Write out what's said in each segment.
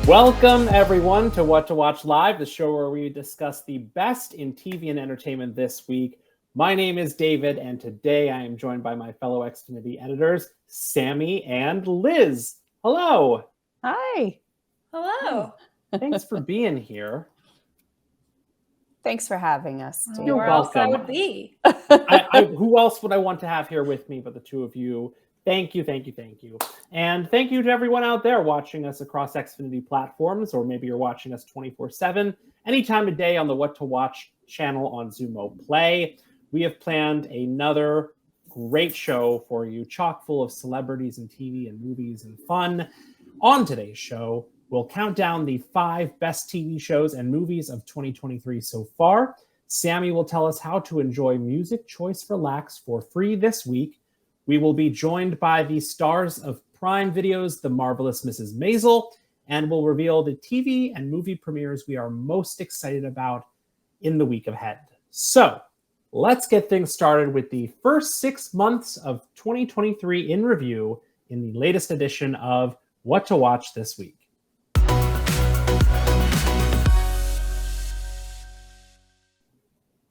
Welcome, everyone, to What to Watch Live, the show where we discuss the best in TV and entertainment this week. My name is David, and today I am joined by my fellow Xfinity editors, Sammy and Liz. Hello. Hi. Hello. Thanks for being here. Thanks for having us, David. You're Where welcome. else I would be? Who else would I want to have here with me but the two of you? Thank you. And thank you to everyone out there watching us across Xfinity platforms, or maybe you're watching us 24/7, anytime of day on the What to Watch channel on Xumo Play. We have planned another great show for you, chock full of celebrities and TV and movies and fun. On today's show, we'll count down the 5 best TV shows and movies of 2023 so far. Sammy will tell us how to enjoy Music Choice Relax for free this week. We will be joined by the stars of Prime Video's The Marvelous Mrs. Maisel, and we'll reveal the TV and movie premieres we are most excited about in the week ahead. So, let's get things started with the first 6 months of 2023 in review in the latest edition of What to Watch This Week.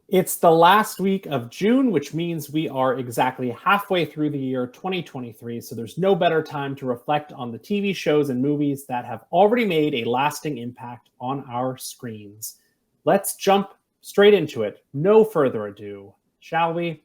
It's the last week of June, which means we are exactly halfway through the year 2023, so there's no better time to reflect on the TV shows and movies that have already made a lasting impact on our screens. Let's jump straight into it. No further ado, shall we?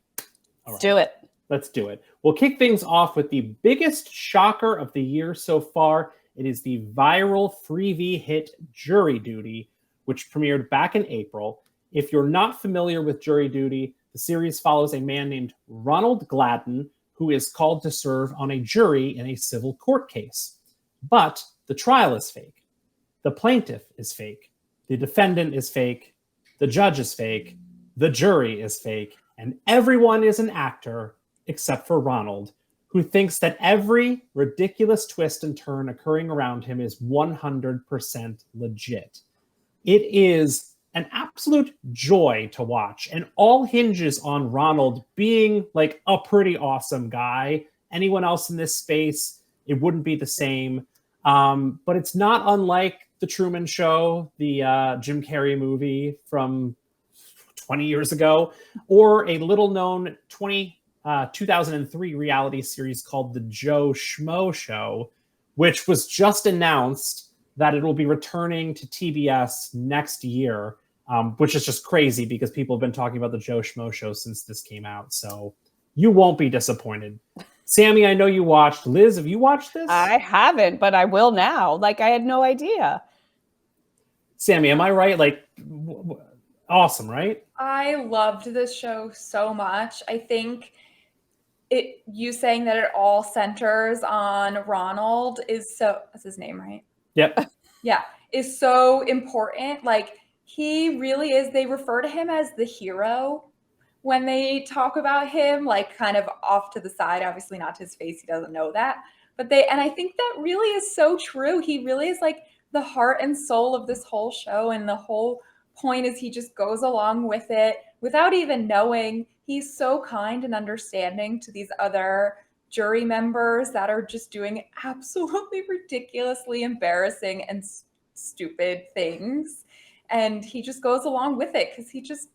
Let's do it. Let's do it. We'll kick things off with the biggest shocker of the year so far. It is the viral Freevee hit Jury Duty, which premiered back in April. If you're not familiar with Jury Duty, the series follows a man named Ronald Gladden, who is called to serve on a jury in a civil court case. But the trial is fake. The plaintiff is fake. The defendant is fake. The judge is fake. The jury is fake. And everyone is an actor except for Ronald, who thinks that every ridiculous twist and turn occurring around him is 100% legit. It is an absolute joy to watch, and all hinges on Ronald being like a pretty awesome guy. Anyone else in this space, it wouldn't be the same. But it's not unlike The Truman Show, the Jim Carrey movie from 20 years ago, or a little-known 2003 reality series called The Joe Schmo Show, which was just announced that it will be returning to TBS next year, which is just crazy because people have been talking about the Joe Schmo Show since this came out. So you won't be disappointed. Sammy, I know you watched. Liz, have you watched this? I haven't, but I will now. Like, I had no idea. Sammy, am I right? Like, awesome, right? I loved this show so much. I think you saying that it all centers on Ronald is so, that's his name, right? Yep. Yeah, is so important. Like, he really is, they refer to him as the hero when they talk about him, like kind of off to the side, obviously not to his face, he doesn't know that. And I think that really is so true. He really is like the heart and soul of this whole show. And the whole point is he just goes along with it without even knowing. He's so kind and understanding to these other jury members that are just doing absolutely ridiculously embarrassing and stupid things. And he just goes along with it because he just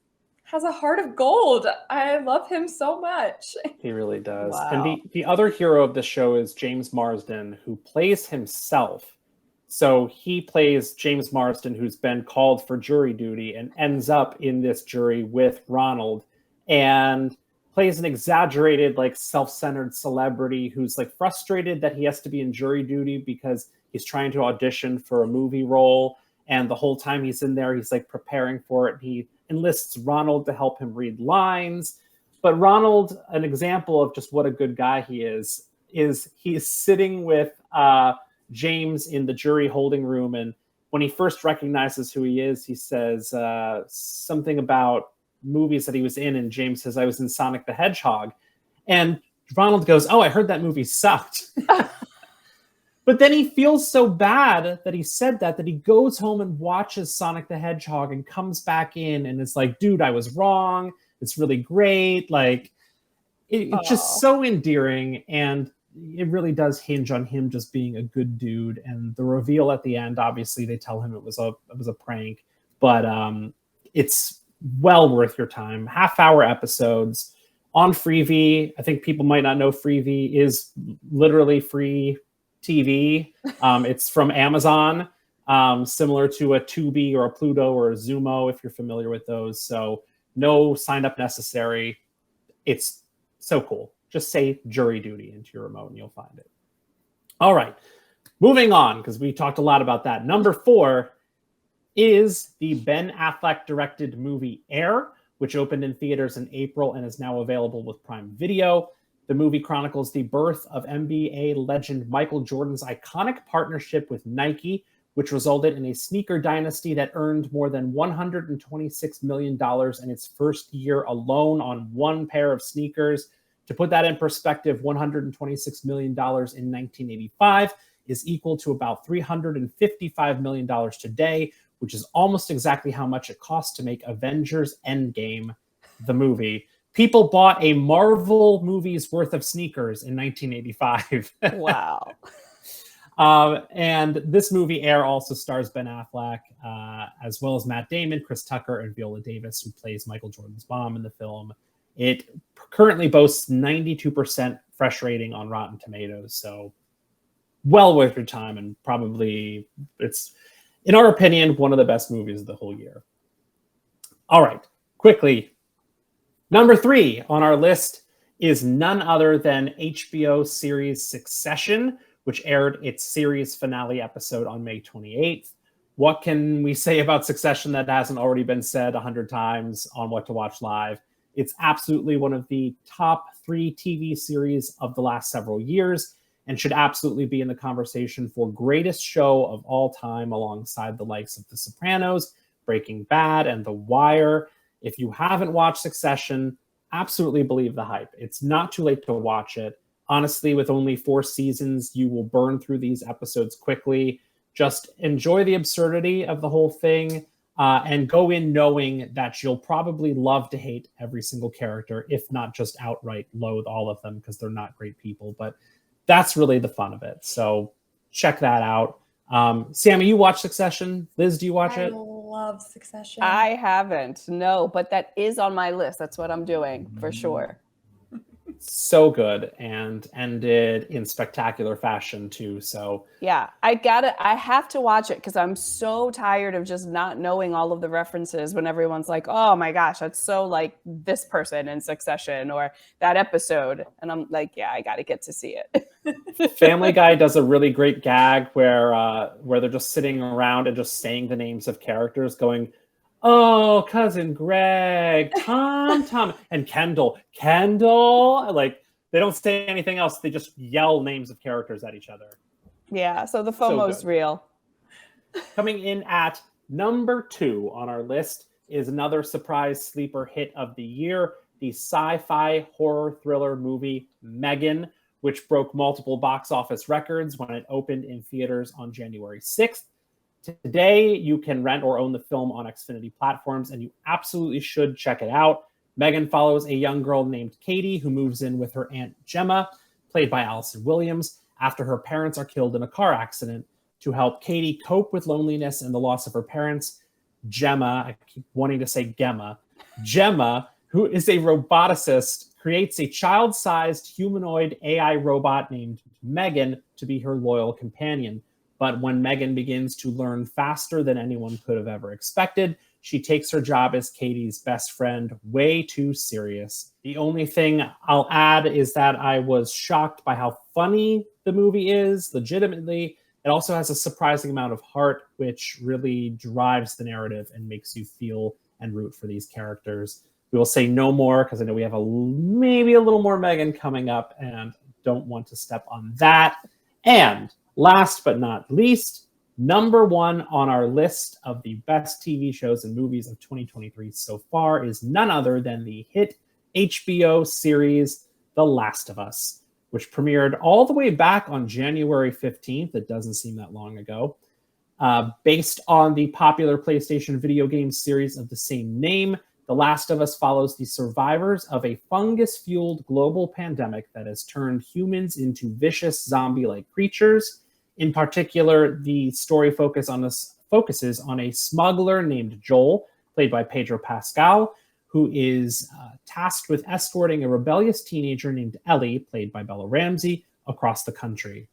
has a heart of gold. I love him so much. He really does. Wow. And the other hero of the show is James Marsden, who plays himself. So he plays James Marsden, who's been called for jury duty and ends up in this jury with Ronald, and plays an exaggerated, like, self-centered celebrity who's like frustrated that he has to be in jury duty because he's trying to audition for a movie role. And the whole time he's in there, he's like preparing for it. He enlists Ronald to help him read lines. But Ronald, an example of just what a good guy he is he is sitting with James in the jury holding room. And when he first recognizes who he is, he says something about movies that he was in. And James says, I was in Sonic the Hedgehog. And Ronald goes, oh, I heard that movie sucked. But then he feels so bad that he said that he goes home and watches Sonic the Hedgehog and comes back in and is like, dude, I was wrong. It's really great. Like, it's just so endearing. And it really does hinge on him just being a good dude. And the reveal at the end, obviously, they tell him it was a prank, but it's well worth your time. Half-hour episodes on Freevee. I think people might not know Freevee is literally free TV. It's from Amazon, similar to a Tubi or a Pluto or a Zumo, if you're familiar with those. So no sign up necessary. It's so cool. Just say jury duty into your remote and you'll find it. All right, moving on, because we talked a lot about that. Number 4 is the Ben Affleck directed movie Air, which opened in theaters in April and is now available with Prime Video. The movie chronicles the birth of NBA legend Michael Jordan's iconic partnership with Nike, which resulted in a sneaker dynasty that earned more than $126 million in its first year alone on one pair of sneakers. To put that in perspective, $126 million in 1985 is equal to about $355 million today, which is almost exactly how much it cost to make Avengers Endgame, the movie. People bought a Marvel movie's worth of sneakers in 1985. Wow. And this movie, Air, also stars Ben Affleck, as well as Matt Damon, Chris Tucker, and Viola Davis, who plays Michael Jordan's mom in the film. It currently boasts 92% fresh rating on Rotten Tomatoes, so well worth your time, and probably it's, in our opinion, one of the best movies of the whole year. All right, quickly. Number 3 on our list is none other than HBO series Succession, which aired its series finale episode on May 28th. What can we say about Succession that hasn't already been said 100 times on What to Watch Live? It's absolutely one of the top 3 TV series of the last several years and should absolutely be in the conversation for greatest show of all time, alongside the likes of The Sopranos, Breaking Bad, and The Wire. If you haven't watched Succession, absolutely believe the hype. It's not too late to watch it. Honestly, with only 4 seasons, you will burn through these episodes quickly. Just enjoy the absurdity of the whole thing, and go in knowing that you'll probably love to hate every single character, if not just outright loathe all of them because they're not great people. But that's really the fun of it. So check that out. Sammy, you watch Succession? Liz, do you watch it? I love Succession. I haven't, no, but that is on my list. That's what I'm doing for sure. So good, and ended in spectacular fashion too. So Yeah, I have to watch it because I'm so tired of just not knowing all of the references when everyone's like, oh my gosh, that's so like this person in Succession or that episode. And I'm like, yeah, I got to get to see it. Family Guy does a really great gag where they're just sitting around and just saying the names of characters, going, oh, cousin Greg, Tom, and Kendall. Like, they don't say anything else. They just yell names of characters at each other. Yeah, so the FOMO's good. real. Coming in at number 2 on our list is another surprise sleeper hit of the year, the sci-fi horror thriller movie Megan, which broke multiple box office records when it opened in theaters on January 6th. Today, you can rent or own the film on Xfinity platforms, and you absolutely should check it out. Megan follows a young girl named Katie who moves in with her Aunt Gemma, played by Allison Williams, after her parents are killed in a car accident. To help Katie cope with loneliness and the loss of her parents, Gemma, I keep wanting to say Gemma, who is a roboticist, creates a child-sized humanoid AI robot named Megan to be her loyal companion. But when Megan begins to learn faster than anyone could have ever expected, she takes her job as Katie's best friend way too serious. The only thing I'll add is that I was shocked by how funny the movie is, legitimately. It also has a surprising amount of heart, which really drives the narrative and makes you feel and root for these characters. We will say no more because I know we have maybe a little more Megan coming up and don't want to step on that. And last but not least, number 1 on our list of the best TV shows and movies of 2023 so far is none other than the hit HBO series The Last of Us, which premiered all the way back on January 15th. It doesn't seem that long ago. Based on the popular PlayStation video game series of the same name, The Last of Us follows the survivors of a fungus-fueled global pandemic that has turned humans into vicious zombie-like creatures. In particular, the story focuses on a smuggler named Joel, played by Pedro Pascal, who is tasked with escorting a rebellious teenager named Ellie, played by Bella Ramsey, across the country.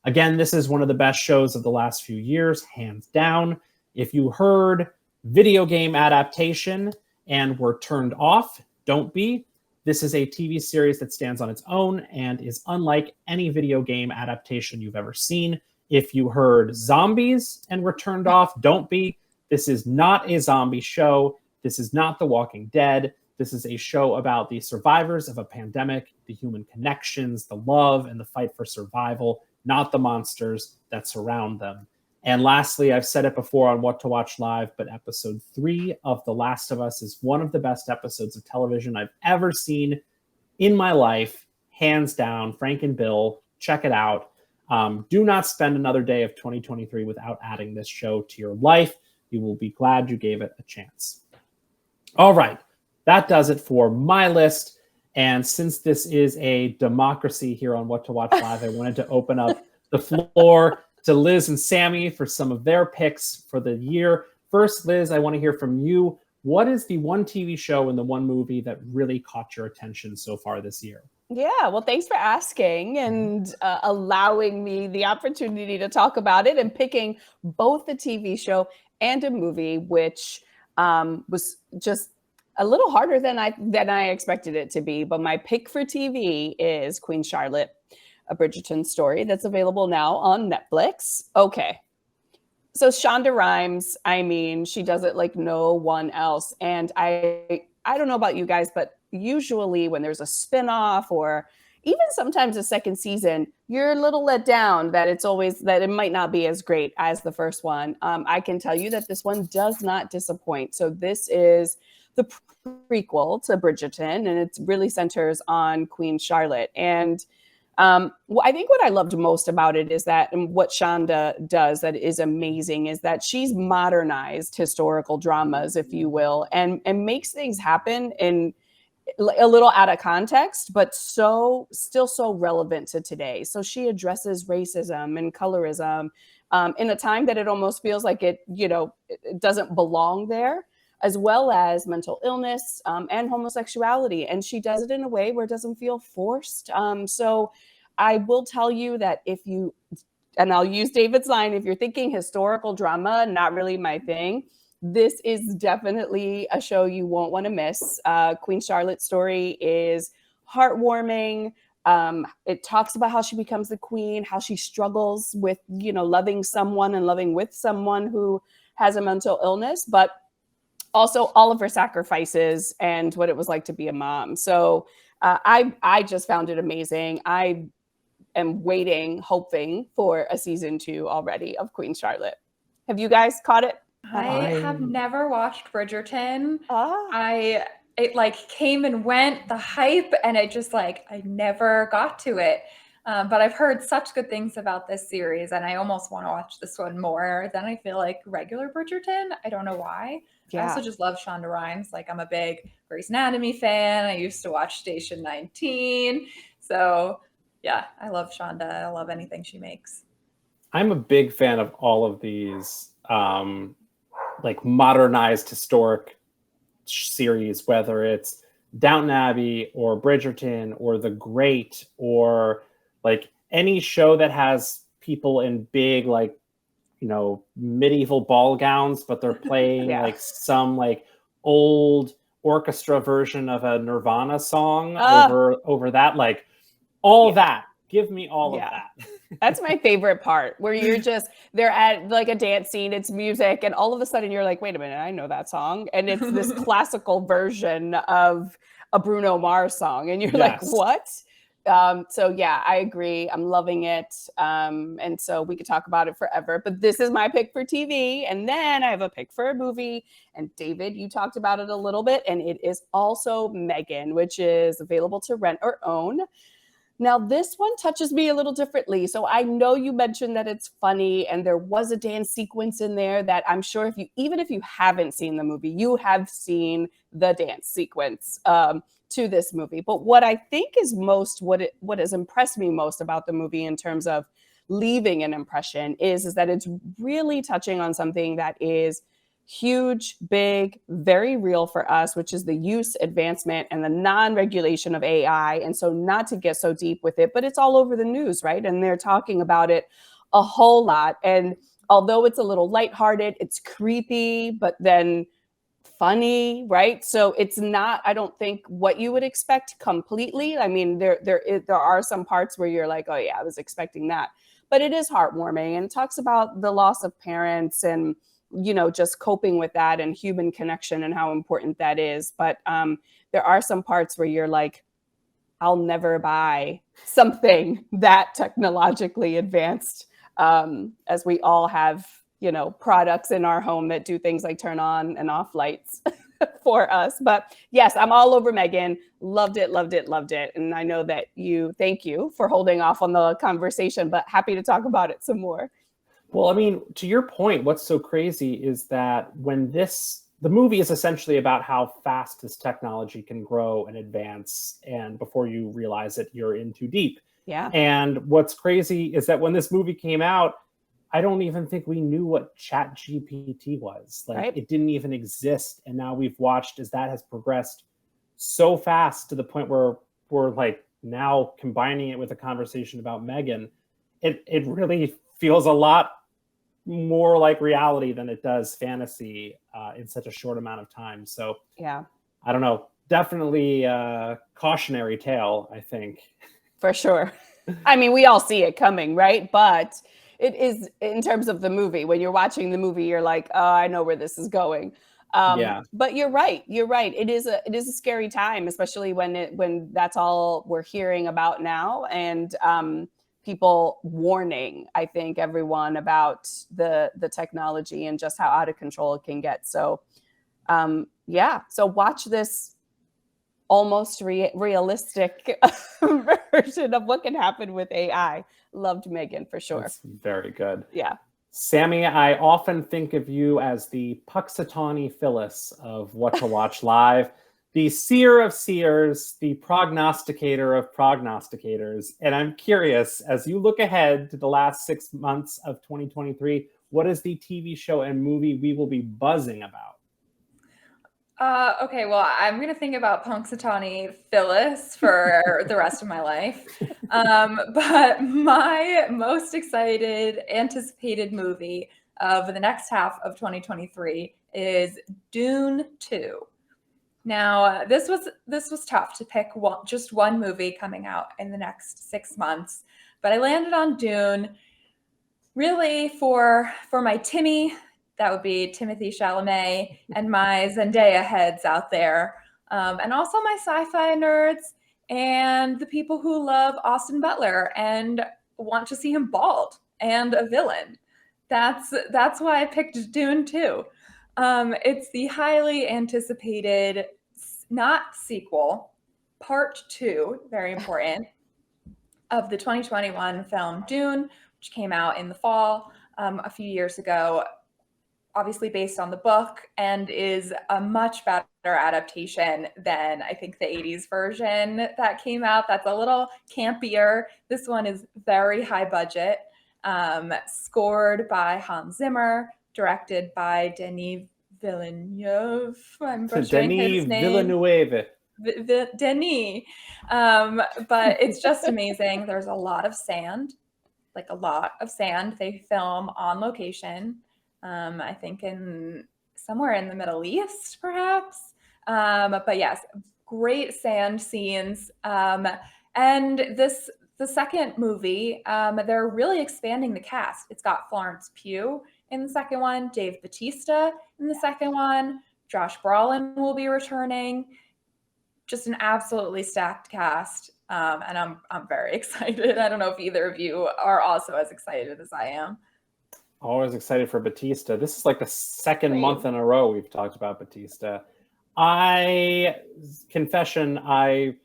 Again, this is one of the best shows of the last few years, hands down. If you heard video game adaptation and were turned off, don't be. This is a TV series that stands on its own and is unlike any video game adaptation you've ever seen. If you heard zombies and were turned off, don't be. This is not a zombie show. This is not The Walking Dead. This is a show about the survivors of a pandemic, the human connections, the love, and the fight for survival, not the monsters that surround them. And lastly, I've said it before on What to Watch Live, but episode 3 of The Last of Us is one of the best episodes of television I've ever seen in my life. Hands down, Frank and Bill, check it out. Do not spend another day of 2023 without adding this show to your life. You will be glad you gave it a chance. All right, that does it for my list. And since this is a democracy here on What to Watch Live, I wanted to open up the floor to Liz and Sammy for some of their picks for the year. First, Liz, I want to hear from you. What is the one TV show and the one movie that really caught your attention so far this year? Yeah, well, thanks for asking and allowing me the opportunity to talk about it and picking both a TV show and a movie, which was just a little harder than I expected it to be. But my pick for TV is Queen Charlotte, a Bridgerton story that's available now on Netflix. Okay. So Shonda Rhimes, I mean, she does it like no one else. And I don't know about you guys, but usually when there's a spinoff or even sometimes a second season, you're a little let down that it might not be as great as the first one. I can tell you that this one does not disappoint. So this is the prequel to Bridgerton, and it really centers on Queen Charlotte. And I think what I loved most about it is that, and what Shonda does that is amazing, is that she's modernized historical dramas, if you will, and makes things happen in a little out of context, but still so relevant to today. So she addresses racism and colorism in a time that it almost feels like it doesn't belong there, as well as mental illness and homosexuality. And she does it in a way where it doesn't feel forced. So I will tell you that and I'll use David's line, if you're thinking historical drama, not really my thing, this is definitely a show you won't want to miss. Queen Charlotte's story is heartwarming. It talks about how she becomes the queen, how she struggles with, loving someone and loving with someone who has a mental illness, but also all of her sacrifices and what it was like to be a mom. So I just found it amazing. I am hoping for a season 2 already of Queen Charlotte. Have you guys caught it? I have never watched Bridgerton. It came and went, the hype, and it just I never got to it. But I've heard such good things about this series, and I almost want to watch this one more than I feel like regular Bridgerton. I don't know why. Yeah. I also just love Shonda Rhimes. I'm a big Grey's Anatomy fan. I used to watch Station 19. So yeah, I love Shonda. I love anything she makes. I'm a big fan of all of these modernized historic series, whether it's Downton Abbey or Bridgerton or The Great or any show that has people in big medieval ball gowns, but they're playing some old orchestra version of a Nirvana song over that, that. Give me all of that. That's my favorite part, where they're at a dance scene, it's music, and all of a sudden you're like, wait a minute, I know that song. And it's this classical version of a Bruno Mars song. And you're like, what? So yeah, I agree. I'm loving it. And so we could talk about it forever, but this is my pick for TV. And then I have a pick for a movie. And David, you talked about it a little bit, and it is also Megan, which is available to rent or own. Now, this one touches me a little differently. So I know you mentioned that it's funny, and there was a dance sequence in there that I'm sure even if you haven't seen the movie, you have seen the dance sequence to this movie. But what I think is what has impressed me most about the movie in terms of leaving an impression is that it's really touching on something that is huge, big, very real for us, which is the use, advancement, and the non-regulation of AI. And so, not to get so deep with it, but it's all over the news, right? And they're talking about it a whole lot. And although it's a little lighthearted, it's creepy, but then funny, right? So it's not, I don't think, what you would expect completely. I mean, there are some parts where you're like, oh yeah, I was expecting that, but it is heartwarming, and it talks about the loss of parents and just coping with that and human connection and how important that is. But there are some parts where you're like, I'll never buy something that technologically advanced, as we all have, products in our home that do things like turn on and off lights for us. But yes, I'm all over Megan. Loved it, loved it, loved it. And I know that thank you for holding off on the conversation, but happy to talk about it some more. Well, I mean, to your point, what's so crazy is that the movie is essentially about how fast this technology can grow and advance. And before you realize it, you're in too deep. Yeah. And what's crazy is that when this movie came out, I don't even think we knew what ChatGPT was. Like, right. It didn't even exist. And now we've watched as that has progressed so fast to the point where we're like now combining it with a conversation about Megan. It really feels a lot more like reality than it does fantasy in such a short amount of time. So yeah, I don't know. Definitely cautionary tale, I think. For sure. I mean, we all see it coming, right? But it is, in terms of the movie, when you're watching the movie, you're like, oh, I know where this is going. Yeah. But you're right. It is a scary time, especially when that's all we're hearing about now. And people warning, I think, everyone about the technology and just how out of control it can get. So so watch this almost realistic version of what can happen with AI. Loved Megan, for sure. That's very good. Yeah. Sammy, I often think of you as the Puxatawny Phyllis of What to Watch Live, the seer of seers, the prognosticator of prognosticators. And I'm curious, as you look ahead to the last 6 months of 2023, what is the TV show and movie we will be buzzing about? Okay, well, I'm going to think about Punxsutawney Phyllis for the rest of my life. But my most anticipated movie of the next half of 2023 is Dune 2. Now, this was tough to pick just one movie coming out in the next 6 months, but I landed on Dune really for my Timmy. That would be Timothée Chalamet, and my Zendaya heads out there. And also my sci-fi nerds and the people who love Austin Butler and want to see him bald and a villain. That's why I picked Dune 2. It's the highly anticipated, not sequel, part 2, very important, of the 2021 film Dune, which came out in the fall a few years ago. Obviously based on the book, and is a much better adaptation than I think the 80s version that came out. That's a little campier. This one is very high budget, scored by Hans Zimmer, directed by Denis Villeneuve. I'm butchering his name. Villeneuve. Denis. But it's just amazing. There's a lot of sand, like a lot of sand. They film on location. I think somewhere in the Middle East, perhaps. But yes, great sand scenes. And the second movie, they're really expanding the cast. It's got Florence Pugh in the second one, Dave Bautista in the second one, Josh Brolin will be returning. Just an absolutely stacked cast. And I'm very excited. I don't know if either of you are also as excited as I am. Always excited for Bautista. This is like the second month in a row we've talked about Bautista. Confession, I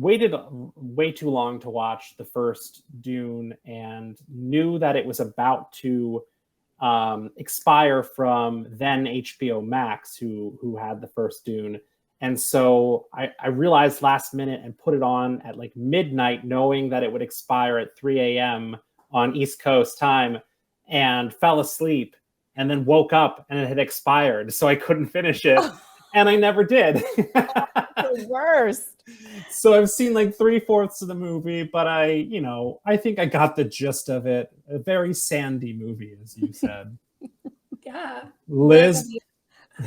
waited way too long to watch the first Dune and knew that it was about to expire from then HBO Max, who had the first Dune. And so I realized last minute and put it on at like midnight, knowing that it would expire at 3 a.m. on East Coast time, and fell asleep and then woke up and it had expired. So I couldn't finish it. And I never did. The worst. So I've seen like 3/4 of the movie, but I think I got the gist of it. A very sandy movie, as you said. Yeah. Liz?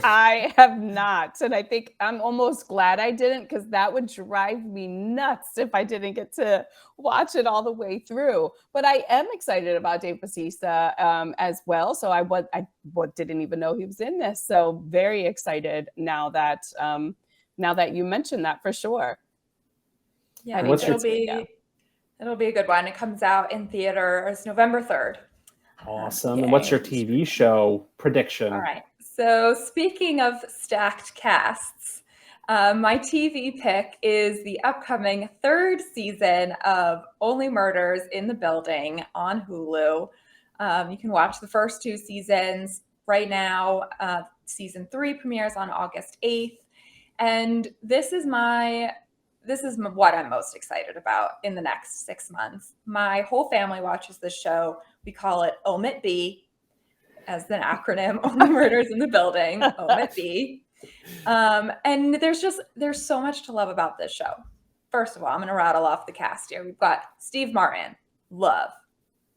I have not. And I think I'm almost glad I didn't, because that would drive me nuts if I didn't get to watch it all the way through. But I am excited about Dave Bautista as well. So I didn't even know he was in this. So very excited now that you mentioned that, for sure. Yeah, it'll be a good one. It comes out in theaters November 3rd. Awesome. And what's your TV show prediction? All right. So speaking of stacked casts, my TV pick is the upcoming 3rd season of Only Murders in the Building on Hulu. You can watch the first 2 seasons right now. Season 3 premieres on August 8th. And this is what I'm most excited about in the next 6 months. My whole family watches this show. We call it Omit B, as an acronym, Only Murders in the Building, Omit B. And there's so much to love about this show. First of all, I'm going to rattle off the cast here. We've got Steve Martin, love.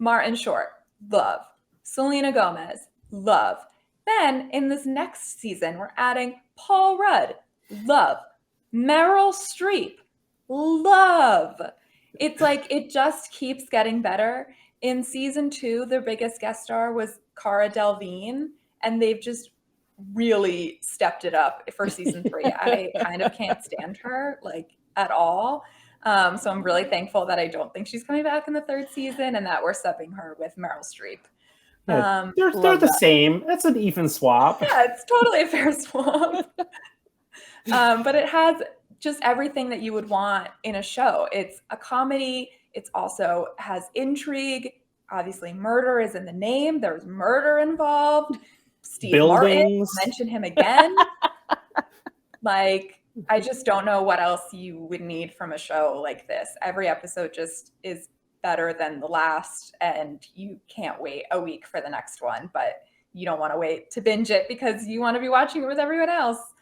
Martin Short, love. Selena Gomez, love. Then in this next season, we're adding Paul Rudd, love. Meryl Streep, love. It's like, it just keeps getting better. In season 2, their biggest guest star was Cara Delevingne, and they've just really stepped it up for season 3. I kind of can't stand her, like, at all. So I'm really thankful that I don't think she's coming back in the 3rd season, and that we're subbing her with Meryl Streep. Yeah, they're the same. That's an even swap. Yeah, it's totally a fair swap. But it has just everything that you would want in a show. It's a comedy. It also has intrigue. Obviously, murder is in the name. There's murder involved. Steve Martin, mention him again. Like, I just don't know what else you would need from a show like this. Every episode just is better than the last, and you can't wait a week for the next one, but you don't want to wait to binge it because you want to be watching it with everyone else,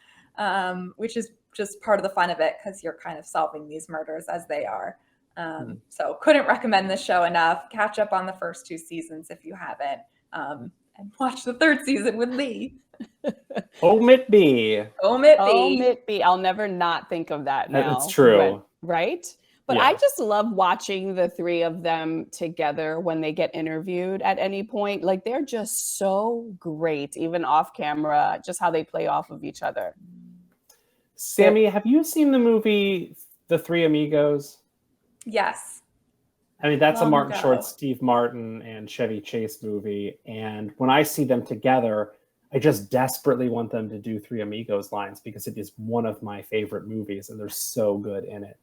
which is just part of the fun of it, because you're kind of solving these murders as they are. So couldn't recommend this show enough. Catch up on the first 2 seasons if you haven't, and watch the 3rd season with Lee. Omit B. Omit B. Omit B. I'll never not think of that now. That's true. Right? But I just love watching the 3 of them together when they get interviewed at any point. Like, they're just so great, even off camera, just how they play off of each other. Sammy, have you seen the movie The Three Amigos? Yes. I mean, that's a Martin Short, Steve Martin, and Chevy Chase movie. And when I see them together, I just desperately want them to do Three Amigos lines, because it is one of my favorite movies and they're so good in it.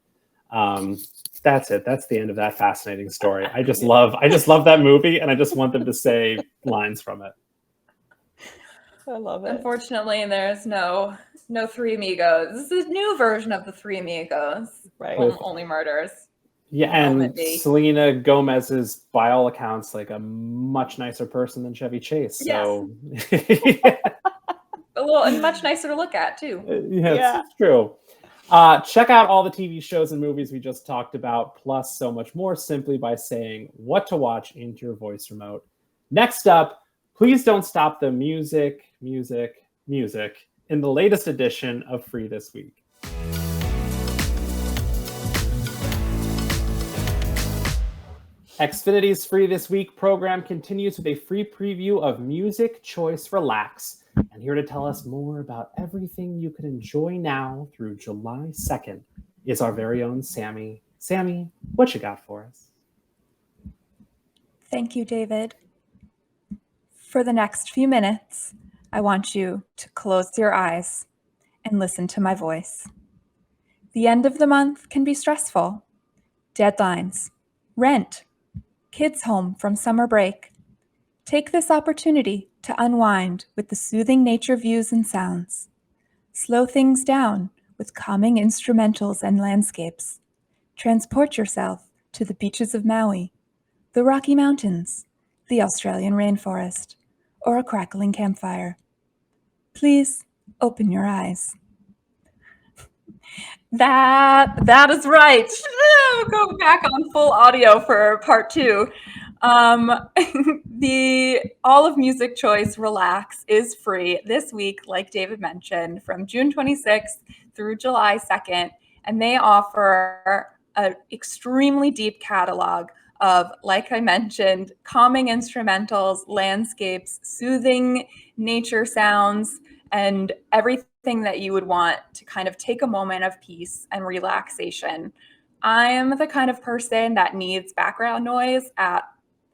That's it. That's the end of that fascinating story. I just love that movie, and I just want them to say lines from it. I love it. Unfortunately, there's no Three Amigos. This is a new version of the Three Amigos. Right. Only Murders. Yeah, and Selena Gomez is, by all accounts, like a much nicer person than Chevy Chase. So, yes. And much nicer to look at too. Yes, it's true. Check out all the TV shows and movies we just talked about, plus so much more, simply by saying what to watch into your voice remote. Next up, please don't stop the music in the latest edition of Free This Week. Xfinity's Free This Week program continues with a free preview of Music Choice Relax. And here to tell us more about everything you can enjoy now through July 2nd is our very own Sammy. Sammy, what you got for us? Thank you, David. For the next few minutes, I want you to close your eyes and listen to my voice. The end of the month can be stressful. Deadlines, rent, kids home from summer break. Take this opportunity to unwind with the soothing nature views and sounds. Slow things down with calming instrumentals and landscapes. Transport yourself to the beaches of Maui, the Rocky Mountains, the Australian rainforest, or a crackling campfire. Please open your eyes. That is right. We'll go back on full audio for part 2. The All of Music Choice Relax is free this week, like David mentioned, from June 26th through July 2nd, and they offer an extremely deep catalog of, like I mentioned, calming instrumentals, landscapes, soothing nature sounds, and everything that you would want to kind of take a moment of peace and relaxation. I am the kind of person that needs background noise at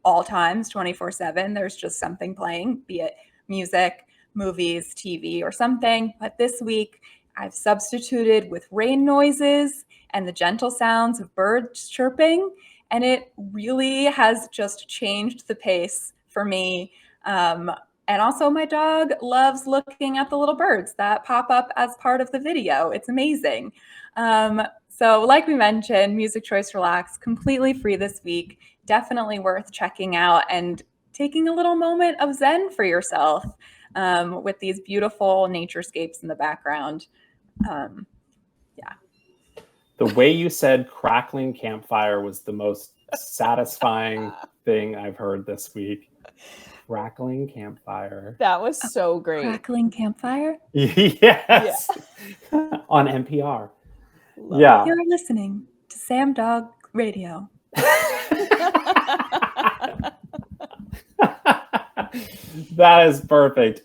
all times, 24/7. There's just something playing, be it music, movies, TV, or something. But this week, I've substituted with rain noises and the gentle sounds of birds chirping, and it really has just changed the pace for me. And also my dog loves looking at the little birds that pop up as part of the video. It's amazing. So like we mentioned, Music Choice Relax, completely free this week. Definitely worth checking out and taking a little moment of zen for yourself with these beautiful naturescapes in the background. The way you said crackling campfire was the most satisfying thing I've heard this week. Crackling campfire. That was so great. Crackling campfire? Yes. On NPR. Love You're listening to Sam Dog Radio. That is perfect.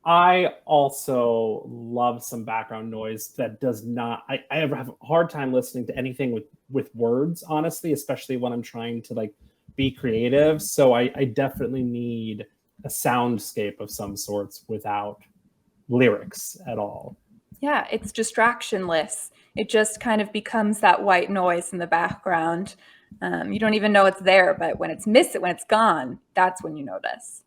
I also love some background noise that does not. I have a hard time listening to anything with words, honestly, especially when I'm trying to like be creative. So I definitely need a soundscape of some sorts without lyrics at all. Yeah, it's distractionless. It just kind of becomes that white noise in the background. You don't even know it's there, but when it's missing, when it's gone, that's when you notice.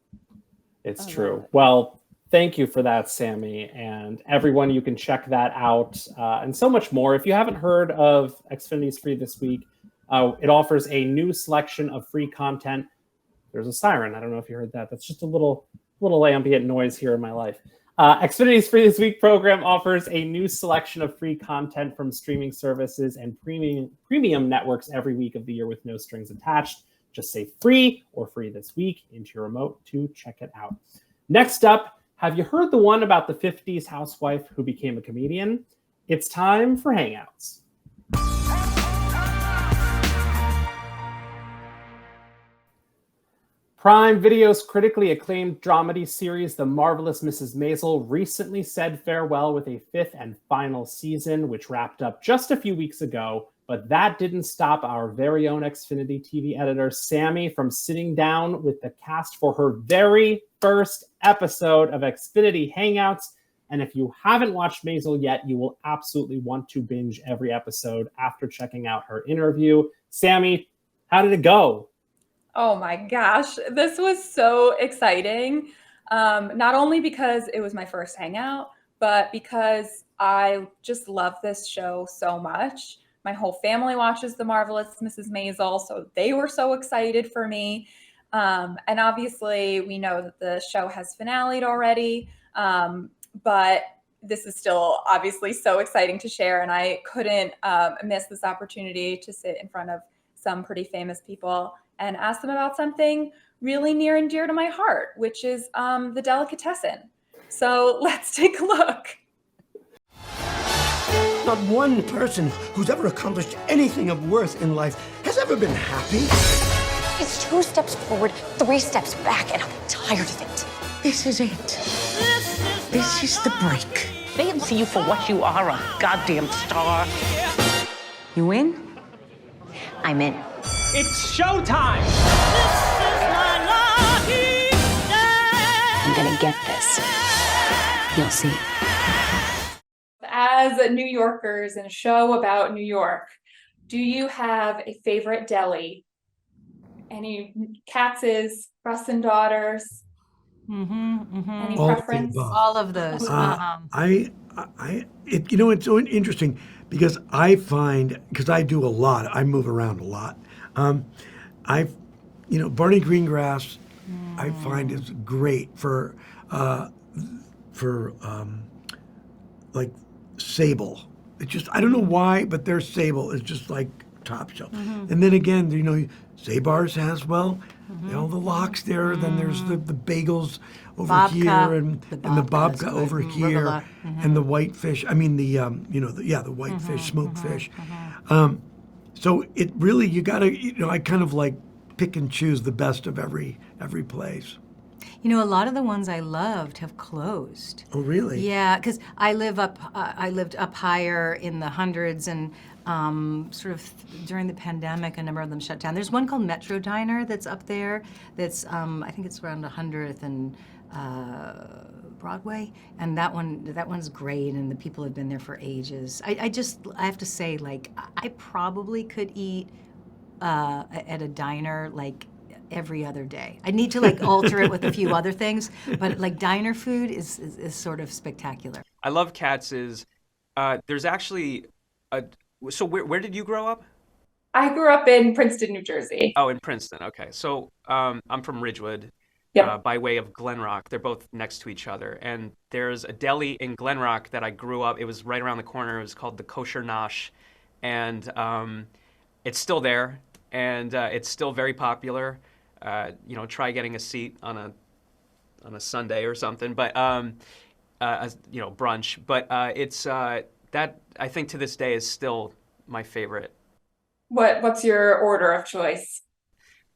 It's true. Well, thank you for that, Sammy. And everyone, you can check that out and so much more. If you haven't heard of Xfinity's Free this week, it offers a new selection of free content. There's a siren. I don't know if you heard that. That's just a little ambient noise here in my life. Xfinity's Free This Week program offers a new selection of free content from streaming services and premium networks every week of the year with no strings attached. Just say free or free this week into your remote to check it out. Next up, have you heard the one about the 50s housewife who became a comedian? It's time for Hangouts. Prime Video's critically acclaimed dramedy series, The Marvelous Mrs. Maisel, recently said farewell with a 5th and final season, which wrapped up just a few weeks ago. But that didn't stop our very own Xfinity TV editor, Sammy, from sitting down with the cast for her very first episode of Xfinity Hangouts. And if you haven't watched Maisel yet, you will absolutely want to binge every episode after checking out her interview. Sammy, how did it go? Oh my gosh, this was so exciting. Not only because it was my first hangout, but because I just love this show so much. My whole family watches The Marvelous Mrs. Maisel, so they were so excited for me. And obviously, we know that the show has finale'd already, but this is still obviously so exciting to share, and I couldn't miss this opportunity to sit in front of some pretty famous people and ask them about something really near and dear to my heart, which is the delicatessen. So let's take a look. Not one person who's ever accomplished anything of worth in life has ever been happy. It's 2 steps forward, 3 steps back, and I'm tired of it. This is it. This is the break. They didn't see you for what you are, a goddamn star. You in? I'm in. It's showtime! I'm gonna get this. You'll see. as New Yorkers in a show about New York, do you have a favorite deli? Any Katz's, Russ and Daughters? Any All of the preference? above. All of those. It's so interesting because I find, because I do a lot, I move around a lot. I've, Barney Greengrass, I find is great for like Sable. It just, I don't know why, but their Sable is just like top shelf. And then again, Zabar's has, all the locks there. Then there's the bagels over Babka. here, and the Babka is babka good. over here, Rivella. and the whitefish. I mean the the whitefish, smoked fish. So it really, you gotta, I kind of like pick and choose the best of every place. A lot of the ones I loved have closed. Oh, really? Yeah, because I lived up higher in the hundreds, and sort of during the pandemic, a number of them shut down. There's one called Metro Diner that's up there. That's I think it's around 100th and Broadway, and that one's great, and the people have been there for ages. I have to say, like, I probably could eat at a diner like every other day. I need to like alter it with a few other things, but like diner food is sort of spectacular. I love Katz's. There's actually so where did you grow up? I grew up in Princeton, New Jersey. Oh, in Princeton. Okay. So I'm from Ridgewood, Yep. by way of Glen Rock. They're both next to each other. And there's a deli in Glen Rock that I grew up. It was right around the corner. It was called the Kosher Nosh. And it's still there. And it's still very popular. Try getting a seat on a Sunday or something. But, brunch. But it's that, I think, to this day is still my favorite. What's your order of choice?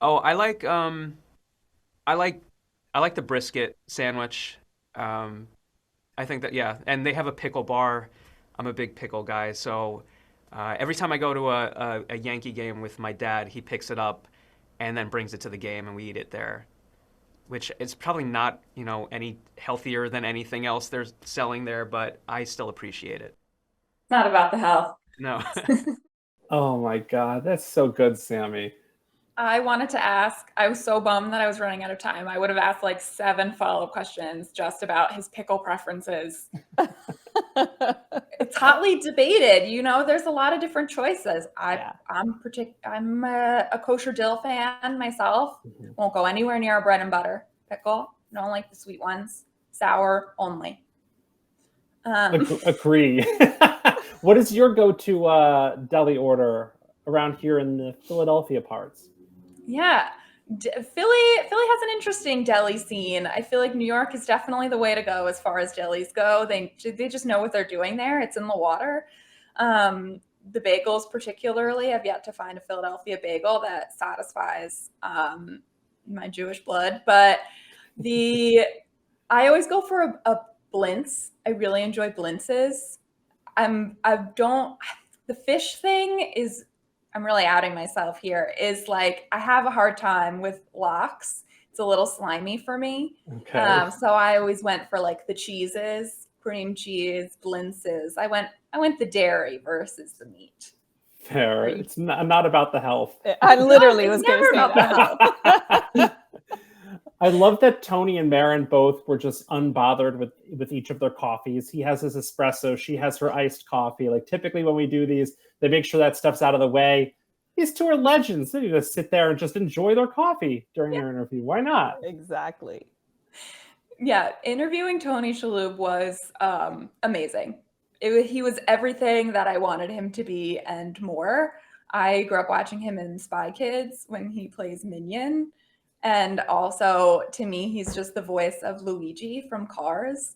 Oh, I like the brisket sandwich. I think that, yeah, and they have a pickle bar. I'm a big pickle guy, so every time I go to a Yankee game with my dad, he picks it up and then brings it to the game, and we eat it there, which is probably not, any healthier than anything else they're selling there, but I still appreciate it. Not about the health. No. Oh my God, that's so good, Sammy. I wanted to ask, I was so bummed that I was running out of time. I would have asked like 7 follow-up questions just about his pickle preferences. It's hotly debated. There's a lot of different choices. I'm a kosher dill fan myself. Won't go anywhere near a bread and butter pickle. Don't like the sweet ones. Sour only. Agree. What is your go-to deli order around here in the Philadelphia parts? Yeah, Philly has an interesting deli scene. I feel like New York is definitely the way to go as far as delis go. They just know what they're doing there. It's in the water. The bagels particularly, I've yet to find a Philadelphia bagel that satisfies my Jewish blood. But I always go for a blintz. I really enjoy blintzes. The fish thing is, I'm really outing myself here, is like I have a hard time with lox. It's a little slimy for me. Okay. So I always went for like the cheeses, cream cheese, blintzes. I went the dairy versus the meat. Fair. It's not about the health. I literally was It's going never to say about that. I love that Tony and Marin both were just unbothered with each of their coffees. He has his espresso. She has her iced coffee. Like typically when we do these, they make sure that stuff's out of the way. These two are legends. They just sit there and just enjoy their coffee during their interview. Why not? Exactly. Yeah, interviewing Tony Shalhoub was amazing. He was everything that I wanted him to be and more. I grew up watching him in Spy Kids when he plays Minion. And also, to me, he's just the voice of Luigi from Cars.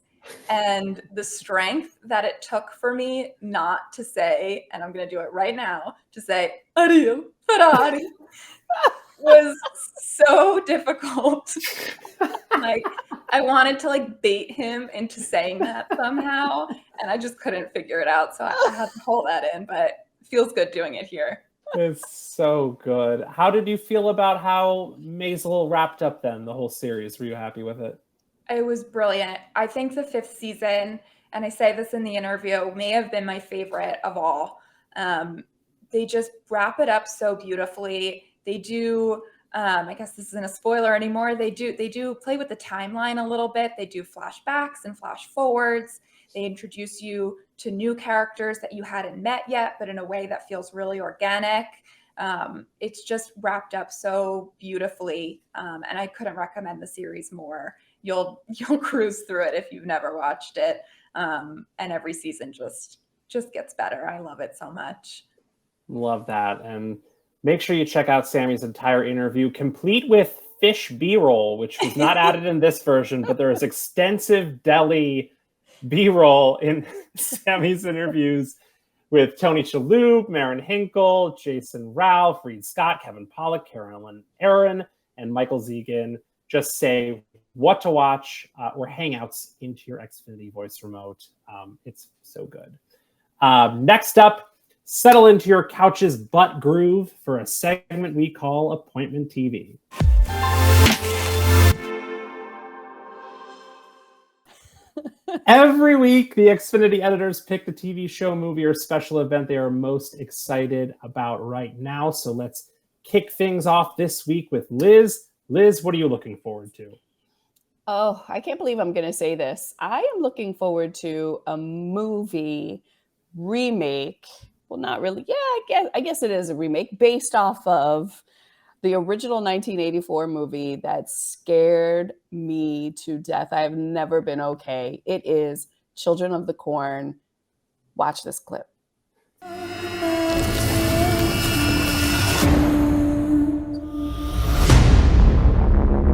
And the strength that it took for me not to say, and I'm going to do it right now, to say, Ariel Ferrari, was so difficult. Like, I wanted to like bait him into saying that somehow, and I just couldn't figure it out. So I had to hold that in, but it feels good doing it here. It's so good. How did you feel about how Maisel wrapped up then, the whole series? Were you happy with it? It was brilliant. I think the 5th season and I say this in the interview, may have been my favorite of all. They just wrap it up so beautifully. They do, I guess this isn't a spoiler anymore. They do play with the timeline a little bit. They do flashbacks and flash forwards. They introduce you to new characters that you hadn't met yet, but in a way that feels really organic. It's just wrapped up so beautifully, and I couldn't recommend the series more. You'll cruise through it if you've never watched it, and every season just gets better. I love it so much. Love that. And make sure you check out Sammy's entire interview, complete with fish B-roll, which was not added in this version, but there is extensive deli B-roll in Sammy's interviews with Tony Shalhoub, Marin Hinkle, Jason Ralph, Reed Scott, Kevin Pollak, Carolyn Aaron, and Michael Zegan. Just say what to watch or hangouts into your Xfinity voice remote. It's so good. Next up, settle into your couch's butt groove for a segment we call Appointment TV. Every week, the Xfinity editors pick the TV show, movie, or special event they are most excited about right now. So let's kick things off this week with Liz. Liz, what are you looking forward to? Oh, I can't believe I'm going to say this. I am looking forward to a movie remake. Well, not really. Yeah, I guess it is a remake based off of the original 1984 movie that scared me to death. I have never been okay. It is Children of the Corn. Watch this clip.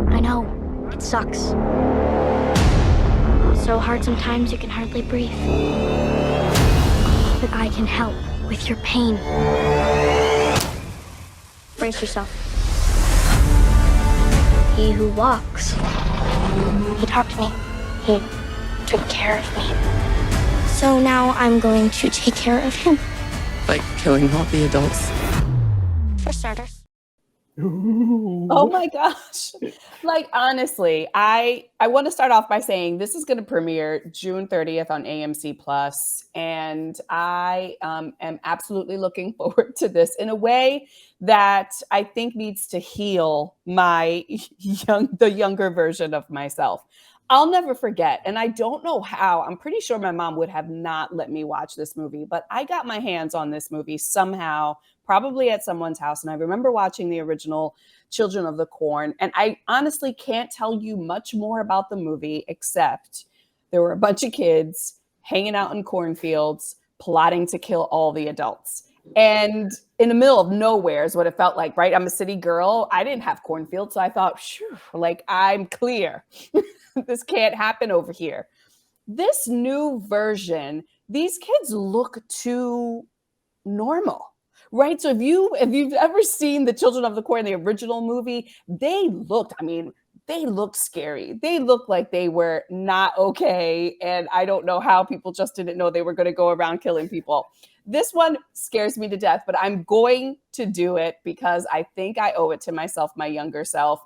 I know, it sucks. So hard sometimes you can hardly breathe. But I can help with your pain. Brace yourself. He who walks. He talked to me. He took care of me. So now I'm going to take care of him. Like killing all the adults? For starters. Oh my gosh. Like, honestly, I want to start off by saying this is going to premiere June 30th on AMC Plus, and I am absolutely looking forward to this in a way that I think needs to heal the younger version of myself. I'll never forget, and I don't know how. I'm pretty sure my mom would have not let me watch this movie, but I got my hands on this movie somehow, probably at someone's house. And I remember watching the original Children of the Corn. And I honestly can't tell you much more about the movie, except there were a bunch of kids hanging out in cornfields, plotting to kill all the adults. And in the middle of nowhere is what it felt like, right? I'm a city girl. I didn't have cornfields. So I thought, phew, like, I'm clear. This can't happen over here. This new version, these kids look too normal. Right. So if you've ever seen the Children of the Corn, the original movie, they looked scary. They looked like they were not okay. And I don't know how people just didn't know they were going to go around killing people. This one scares me to death, but I'm going to do it because I think I owe it to myself, my younger self,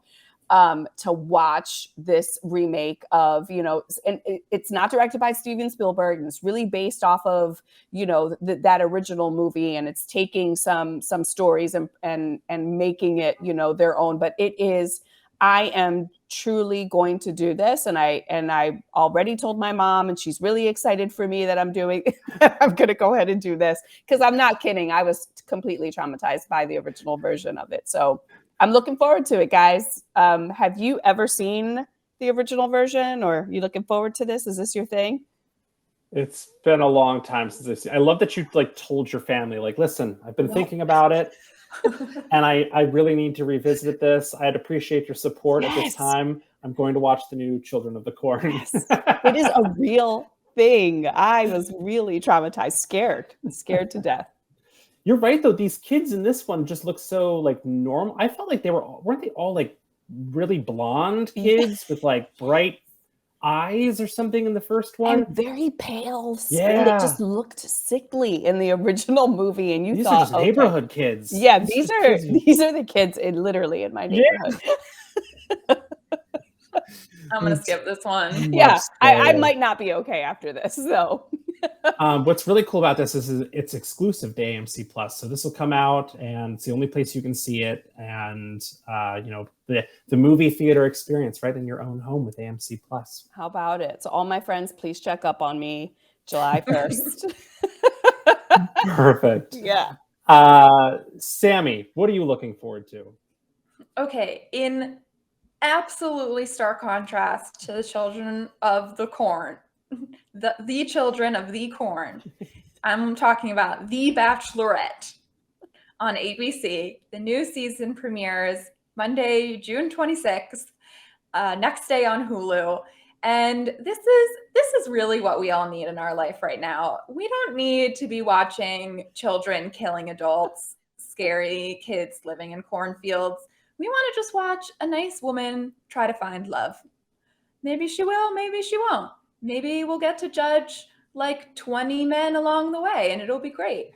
to watch this remake of, and it's not directed by Steven Spielberg, and it's really based off of, that original movie, and it's taking some stories and making it, their own. But I am truly going to do this, and I already told my mom, and she's really excited for me that I'm doing. I'm going to go ahead and do this because I'm not kidding. I was completely traumatized by the original version of it, so I'm looking forward to it, guys. Have you ever seen the original version, or are you looking forward to this? Is this your thing? It's been a long time since I've seen. I love that you told your family, listen, I've been thinking about it, and I really need to revisit this. I'd appreciate your support at this time. I'm going to watch the new Children of the Corn. Yes. It is a real thing. I was really traumatized, scared to death. You're right, though. These kids in this one just look so normal. I felt like weren't they all really blonde kids with bright eyes or something in the first one? And very pale skin. Yeah. It just looked sickly in the original movie. And these are just neighborhood kids. Yeah, these are the kids literally in my neighborhood. Yeah. I'm gonna skip this one. Yeah, I So- might not be okay after this, though. What's really cool about this is it's exclusive to AMC Plus. So this will come out, and it's the only place you can see it. And the movie theater experience right in your own home with AMC Plus. How about it? So all my friends, please check up on me July 1st. Perfect. Yeah. Sammy, what are you looking forward to? Okay, in absolutely stark contrast to the Children of the Corn, the Children of the Corn, I'm talking about The Bachelorette on ABC. The new season premieres Monday, June 26th, next day on Hulu. And this is really what we all need in our life right now. We don't need to be watching children killing adults, scary kids living in cornfields. We want to just watch a nice woman try to find love. Maybe she will, maybe she won't. Maybe we'll get to judge like 20 men along the way and it'll be great.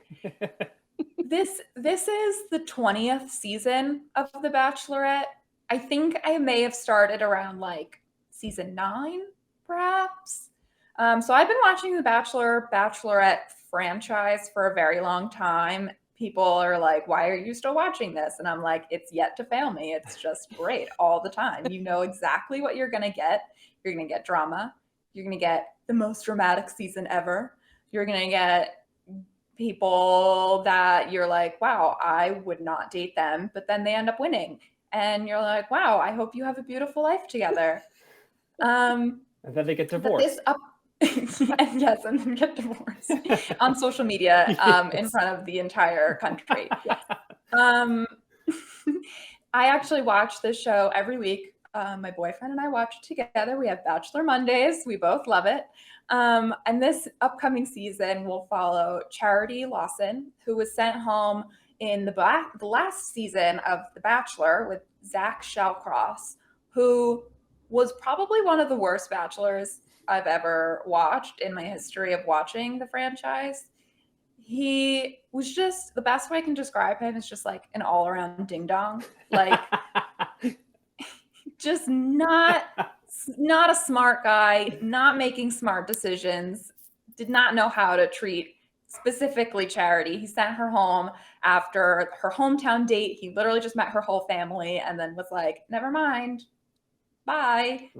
This is the 20th season of The Bachelorette. I think I may have started around like season 9, perhaps. So I've been watching the Bachelorette franchise for a very long time. People are like, why are you still watching this? And I'm like, it's yet to fail me. It's just great all the time. You know exactly what you're going to get. You're going to get drama. You're going to get the most dramatic season ever. You're going to get people that you're like, wow, I would not date them, but then they end up winning. And you're like, wow, I hope you have a beautiful life together. And then they get divorced. And yes, and then get divorced on social media in front of the entire country. I actually watch this show every week. My boyfriend and I watch it together. We have Bachelor Mondays. We both love it. And this upcoming season will follow Charity Lawson, who was sent home in the last season of The Bachelor with Zach Shallcross, who was probably one of the worst bachelors I've ever watched in my history of watching the franchise. He was just, the best way I can describe him is just like an all-around ding-dong. Like, just not a smart guy, not making smart decisions, did not know how to treat specifically Charity. He sent her home after her hometown date. He literally just met her whole family and then was like, never mind, bye.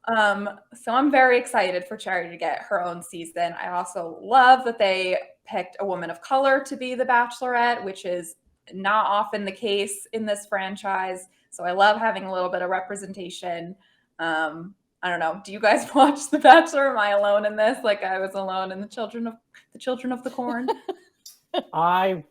So I'm very excited for Charity to get her own season. I also love that they picked a woman of color to be the Bachelorette, which is not often the case in this franchise. So I love having a little bit of representation. I don't know. Do you guys watch The Bachelor? Am I alone in this? Like I was alone in the Children of the Corn.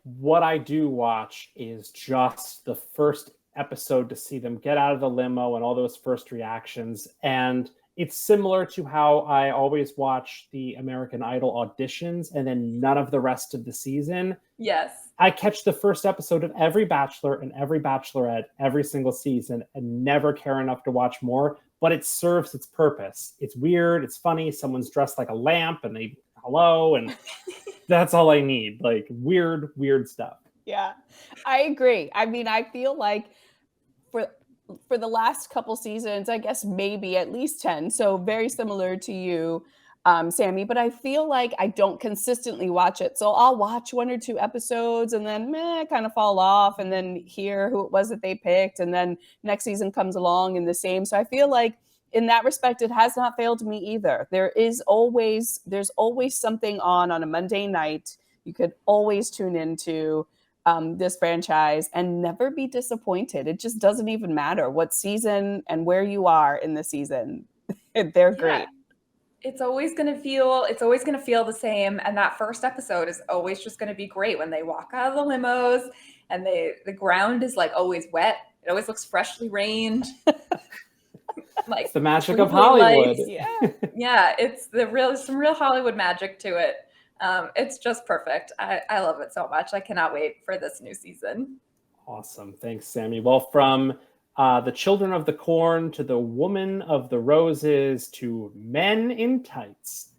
What I do watch is just the first episode to see them get out of the limo and all those first reactions. And it's similar to how I always watch the American Idol auditions and then none of the rest of the season. Yes. I catch the first episode of every Bachelor and every Bachelorette every single season and never care enough to watch more, but it serves its purpose. It's weird. It's funny. Someone's dressed like a lamp and they hello. And that's all I need. Like weird stuff. Yeah, I agree. I mean, I feel like for the last couple seasons, I guess maybe at least 10. So very similar to you, Sammy, but I feel like I don't consistently watch it. So I'll watch 1 or 2 episodes and then kind of fall off and then hear who it was that they picked. And then next season comes along and the same. So I feel like in that respect, it has not failed me either. There's always something on a Monday night. You could always tune into this franchise and never be disappointed. It just doesn't even matter what season and where you are in the season. They're great. It's always going to feel the same. And that first episode is always just going to be great when they walk out of the limos and the ground is like always wet. It always looks freshly rained. Like it's the magic of Hollywood. Yeah, it's some real Hollywood magic to it. It's just perfect. I love it so much. I cannot wait for this new season. Awesome. Thanks, Sammy. Well, from the Children of the Corn to the Woman of the Roses to Men in Tights.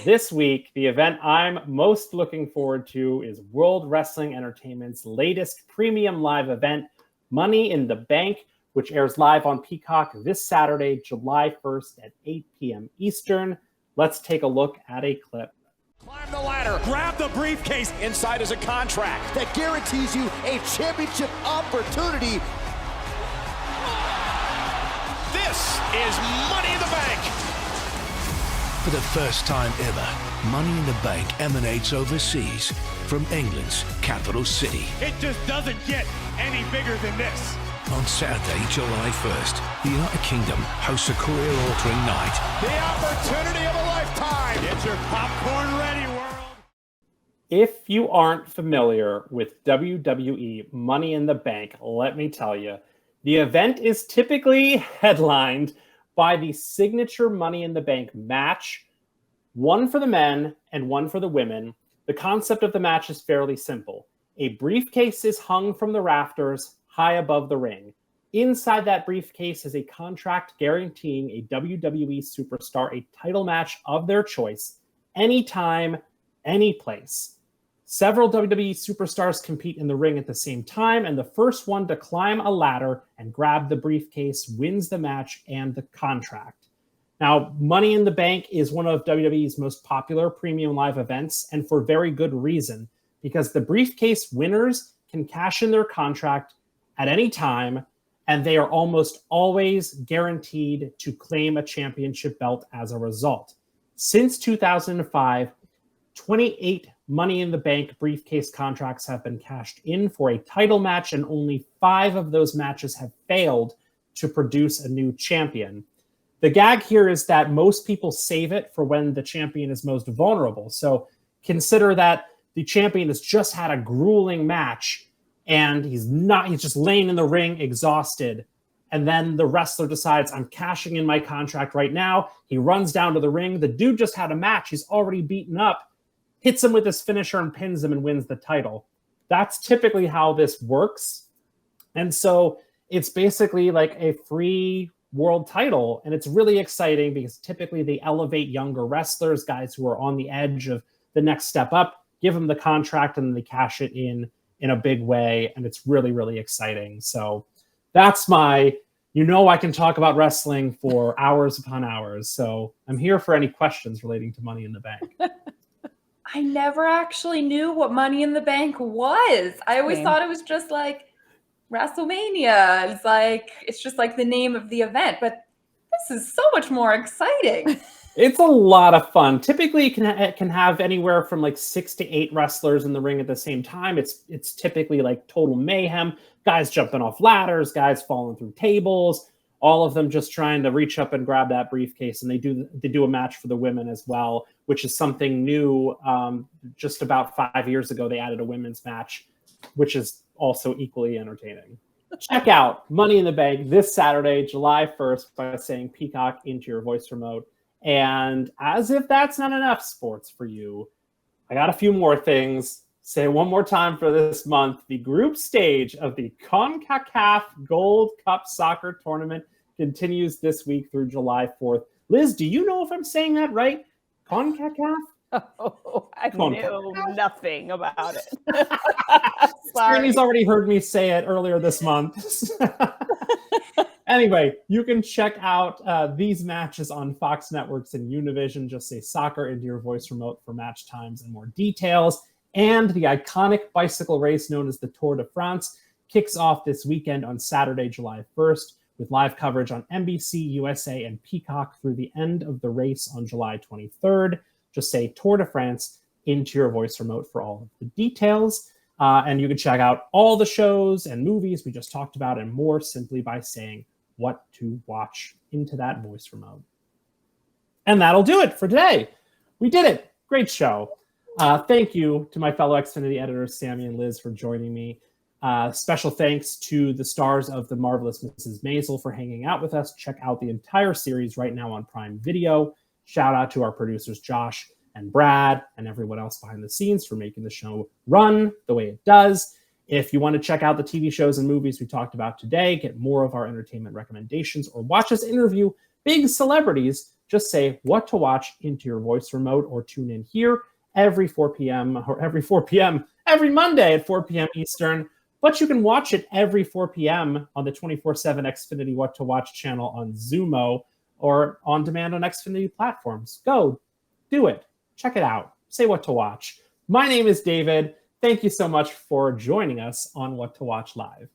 This week, the event I'm most looking forward to is World Wrestling Entertainment's latest premium live event, Money in the Bank, which airs live on Peacock this Saturday, July 1st at 8 p.m. Eastern. Let's take a look at a clip. Climb the ladder, grab the briefcase. Inside is a contract that guarantees you a championship opportunity. This is Money in the Bank. For the first time ever, Money in the Bank emanates overseas from England's capital city. It just doesn't get any bigger than this. On Saturday, July 1st, the United Kingdom hosts a career-altering night. The opportunity of a lifetime. Get your popcorn ready, world. If you aren't familiar with WWE Money in the Bank, let me tell you, the event is typically headlined by the signature Money in the Bank match, one for the men and one for the women. The concept of the match is fairly simple. A briefcase is hung from the rafters high above the ring. Inside that briefcase is a contract guaranteeing a WWE superstar a title match of their choice, anytime, any place. Several WWE superstars compete in the ring at the same time, and the first one to climb a ladder and grab the briefcase wins the match and the contract. Now, Money in the Bank is one of WWE's most popular premium live events, and for very good reason, because the briefcase winners can cash in their contract at any time, and they are almost always guaranteed to claim a championship belt as a result. Since 2005, 28 Money in the Bank briefcase contracts have been cashed in for a title match, and only 5 of those matches have failed to produce a new champion. The gag here is that most people save it for when the champion is most vulnerable. So consider that the champion has just had a grueling match and he's just laying in the ring exhausted. And then the wrestler decides, I'm cashing in my contract right now. He runs down to the ring. The dude just had a match. He's already beaten up, hits him with his finisher and pins him and wins the title. That's typically how this works. And so it's basically like a free world title. And it's really exciting because typically they elevate younger wrestlers, guys who are on the edge of the next step up, give them the contract, and then they cash it in a big way. And it's really, really exciting. So that's I can talk about wrestling for hours upon hours. So I'm here for any questions relating to Money in the Bank. I never actually knew what Money in the Bank was. I always thought it was just like WrestleMania. It's just like the name of the event, but this is so much more exciting. It's a lot of fun. Typically, it can have anywhere from like 6 to 8 wrestlers in the ring at the same time. It's typically like total mayhem. Guys jumping off ladders, guys falling through tables, all of them just trying to reach up and grab that briefcase. And they do a match for the women as well, which is something new. Just about 5 years ago, they added a women's match, which is also equally entertaining. Check out Money in the Bank this Saturday, July 1st, by saying Peacock into your voice remote. And as if that's not enough sports for you, I got a few more things. Say it one more time for this month. The group stage of the CONCACAF Gold Cup Soccer Tournament continues this week through July 4th. Liz, do you know if I'm saying that right? CONCACAF? Oh, I knew nothing about it. Scarny's already heard me say it earlier this month. Anyway, you can check out these matches on Fox Networks and Univision. Just say soccer into your voice remote for match times and more details. And the iconic bicycle race known as the Tour de France kicks off this weekend on Saturday, July 1st, with live coverage on NBC, USA, and Peacock through the end of the race on July 23rd. Just say Tour de France into your voice remote for all of the details. And you can check out all the shows and movies we just talked about and more simply by saying what to watch into that voice remote. And that'll do it for today. We did it. Great show. Thank you to my fellow Xfinity editors, Sammy and Liz, for joining me. Special thanks to the stars of The Marvelous Mrs. Maisel for hanging out with us. Check out the entire series right now on Prime Video. Shout out to our producers, Josh and Brad, and everyone else behind the scenes for making the show run the way it does. If you want to check out the TV shows and movies we talked about today, get more of our entertainment recommendations, or watch us interview big celebrities, just say what to watch into your voice remote or tune in here every Monday at 4 p.m. Eastern But you can watch it every 4 p.m. on the 24/7 Xfinity What to Watch channel on Zumo or on demand on Xfinity platforms. Go, do it. Check it out. Say what to watch. My name is David. Thank you so much for joining us on What to Watch Live.